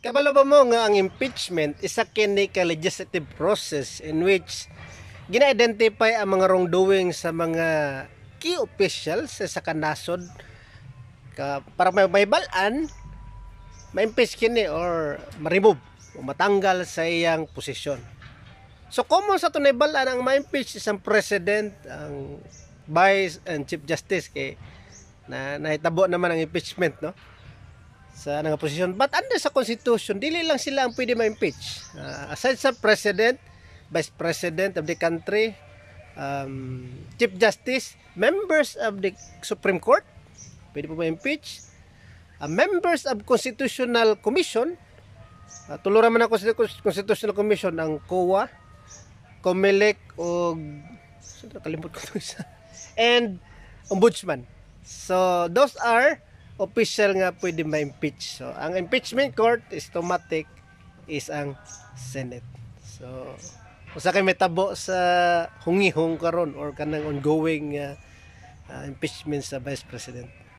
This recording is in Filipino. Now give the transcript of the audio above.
Kabalo ba mo nga ang impeachment is a ka legislative process in which gina-identify ang mga wrongdoing sa mga key officials sa kanasod para may balaan ma-impeach kini or ma-remove o matanggal sa iyang posisyon. So common sa tunay balaan ang ma-impeach isang president, ang vice and chief justice kay nahitabo naman ang impeachment, no, sa nga posisyon. But under sa constitution dili lang sila ang pwede ma-impeach. Aside sa president, vice president of the country, chief justice, members of the Supreme Court pwede po ma-impeach, members of constitutional commission, tuluran man ang constitutional commission ang COA, COMELEC o kalimut ko isa, and ombudsman. So those are official nga pwede ma-impeach. So ang impeachment court is automatic is ang Senate. So usa kay may tabo sa hungihong karon or kanang ongoing impeachment sa Vice President.